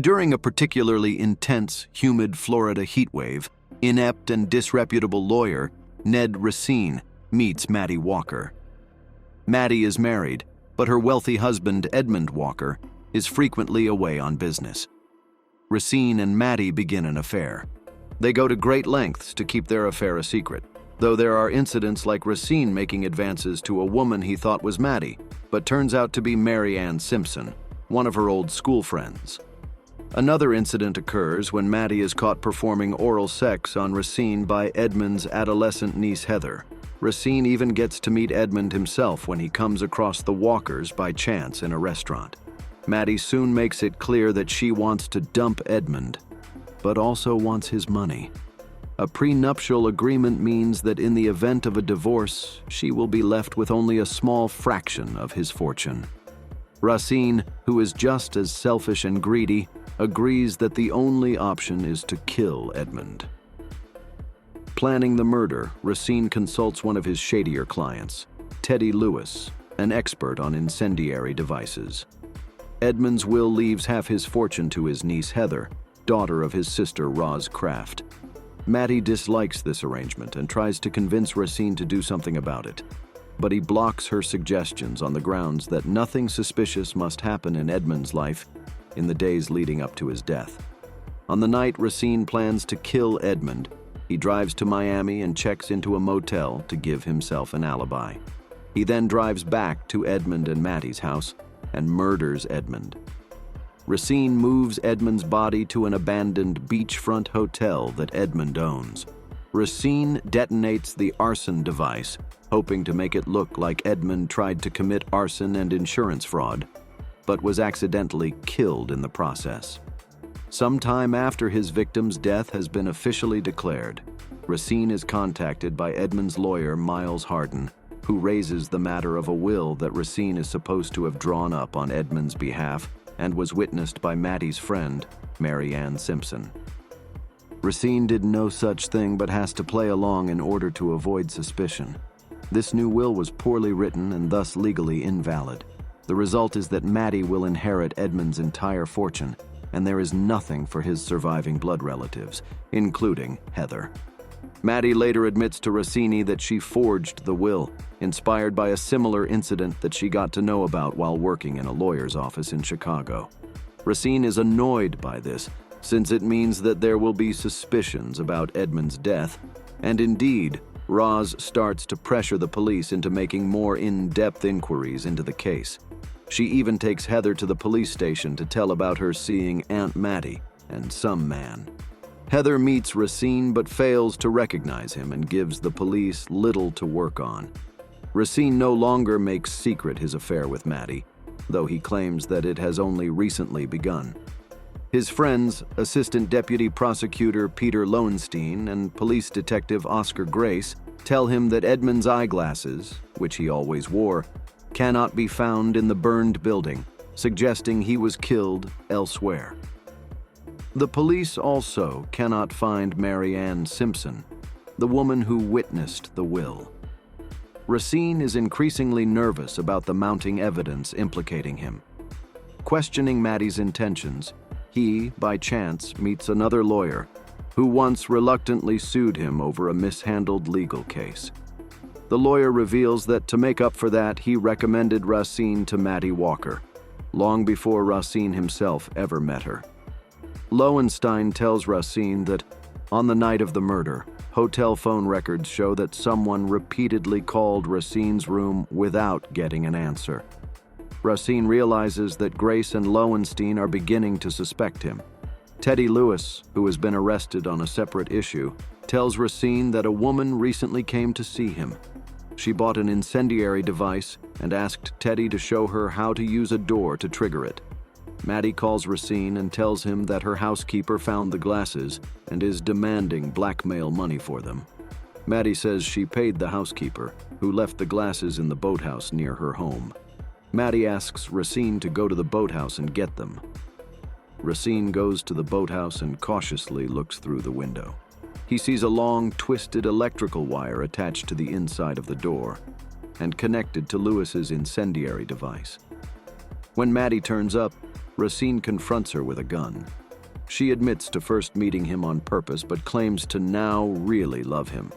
During a particularly intense, humid Florida heatwave, inept and disreputable lawyer Ned Racine meets Matty Walker. Matty is married, but her wealthy husband Edmund Walker is frequently away on business. Racine and Matty begin an affair. They go to great lengths to keep their affair a secret, though there are incidents like Racine making advances to a woman he thought was Matty, but turns out to be Mary Ann Simpson, one of her old school friends. Another incident occurs when Matty is caught performing oral sex on Racine by Edmund's adolescent niece Heather. Racine even gets to meet Edmund himself when he comes across the Walkers by chance in a restaurant. Matty soon makes it clear that she wants to dump Edmund, but also wants his money. A prenuptial agreement means that in the event of a divorce, she will be left with only a small fraction of his fortune. Racine, who is just as selfish and greedy, agrees that the only option is to kill Edmund. Planning the murder, Racine consults one of his shadier clients, Teddy Lewis, an expert on incendiary devices. Edmund's will leaves half his fortune to his niece Heather, daughter of his sister Roz Kraft. Matty dislikes this arrangement and tries to convince Racine to do something about it, but he blocks her suggestions on the grounds that nothing suspicious must happen in Edmund's life in the days leading up to his death. On the night Racine plans to kill Edmund, he drives to Miami and checks into a motel to give himself an alibi. He then drives back to Edmund and Matty's house and murders Edmund. Racine moves Edmund's body to an abandoned beachfront hotel that Edmund owns. Racine detonates the arson device, hoping to make it look like Edmund tried to commit arson and insurance fraud, but was accidentally killed in the process. Sometime after his victim's death has been officially declared, Racine is contacted by Edmund's lawyer, Miles Harden, who raises the matter of a will that Racine is supposed to have drawn up on Edmund's behalf and was witnessed by Matty's friend, Mary Ann Simpson. Racine did no such thing but has to play along in order to avoid suspicion. This new will was poorly written and thus legally invalid. The result is that Matty will inherit Edmund's entire fortune, and there is nothing for his surviving blood relatives, including Heather. Matty later admits to Racine that she forged the will, inspired by a similar incident that she got to know about while working in a lawyer's office in Chicago. Racine is annoyed by this, since it means that there will be suspicions about Edmund's death, and indeed, Roz starts to pressure the police into making more in-depth inquiries into the case. She even takes Heather to the police station to tell about her seeing Aunt Matty and some man. Heather meets Racine but fails to recognize him and gives the police little to work on. Racine no longer makes secret his affair with Matty, though he claims that it has only recently begun. His friends, Assistant Deputy Prosecutor Peter Lowenstein and Police Detective Oscar Grace, tell him that Edmund's eyeglasses, which he always wore, cannot be found in the burned building, suggesting he was killed elsewhere. The police also cannot find Mary Ann Simpson, the woman who witnessed the will. Racine is increasingly nervous about the mounting evidence implicating him. Questioning Matty's intentions, he, by chance, meets another lawyer who once reluctantly sued him over a mishandled legal case. The lawyer reveals that to make up for that, he recommended Racine to Matty Walker, long before Racine himself ever met her. Lowenstein tells Racine that, on the night of the murder, hotel phone records show that someone repeatedly called Racine's room without getting an answer. Racine realizes that Grace and Lowenstein are beginning to suspect him. Teddy Lewis, who has been arrested on a separate issue, tells Racine that a woman recently came to see him. She bought an incendiary device and asked Teddy to show her how to use a door to trigger it. Matty calls Racine and tells him that her housekeeper found the glasses and is demanding blackmail money for them. Matty says she paid the housekeeper, who left the glasses in the boathouse near her home. Matty asks Racine to go to the boathouse and get them. Racine goes to the boathouse and cautiously looks through the window. He sees a long, twisted electrical wire attached to the inside of the door and connected to Lewis's incendiary device. When Matty turns up, Racine confronts her with a gun. She admits to first meeting him on purpose, but claims to now really love him.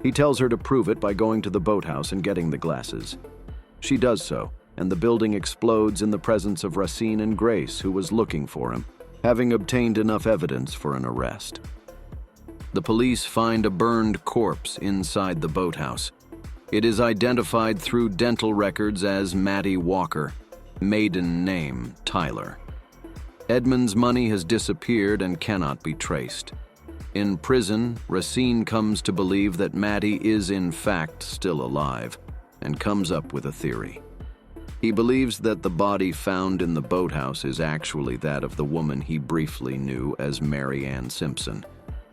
He tells her to prove it by going to the boathouse and getting the glasses. She does so, and the building explodes in the presence of Racine and Grace, who was looking for him, having obtained enough evidence for an arrest. The police find a burned corpse inside the boathouse. It is identified through dental records as Matty Walker, maiden name Tyler. Edmund's money has disappeared and cannot be traced. In prison, Racine comes to believe that Matty is in fact still alive, and comes up with a theory. He believes that the body found in the boathouse is actually that of the woman he briefly knew as Mary Ann Simpson,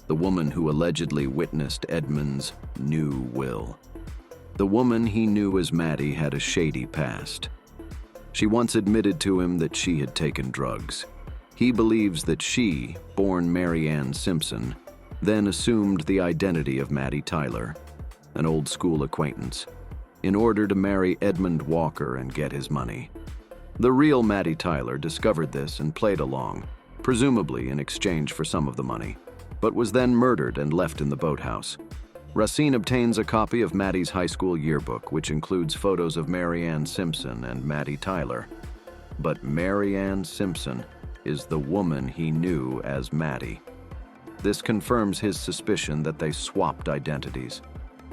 the woman who allegedly witnessed Edmund's new will. The woman he knew as Matty had a shady past. She once admitted to him that she had taken drugs. He believes that she, born Mary Ann Simpson, then assumed the identity of Matty Tyler, an old school acquaintance, in order to marry Edmund Walker and get his money. The real Matty Tyler discovered this and played along, presumably in exchange for some of the money, but was then murdered and left in the boathouse. Racine obtains a copy of Matty's high school yearbook, which includes photos of Mary Ann Simpson and Matty Tyler. But Mary Ann Simpson is the woman he knew as Matty. This confirms his suspicion that they swapped identities.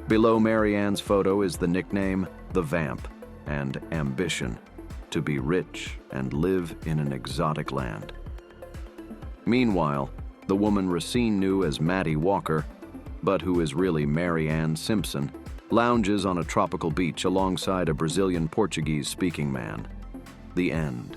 Below Mary Ann's photo is the nickname The Vamp and ambition, to be rich and live in an exotic land. Meanwhile, the woman Racine knew as Matty Walker, but who is really Mary Ann Simpson, lounges on a tropical beach alongside a Brazilian Portuguese-speaking man. The end.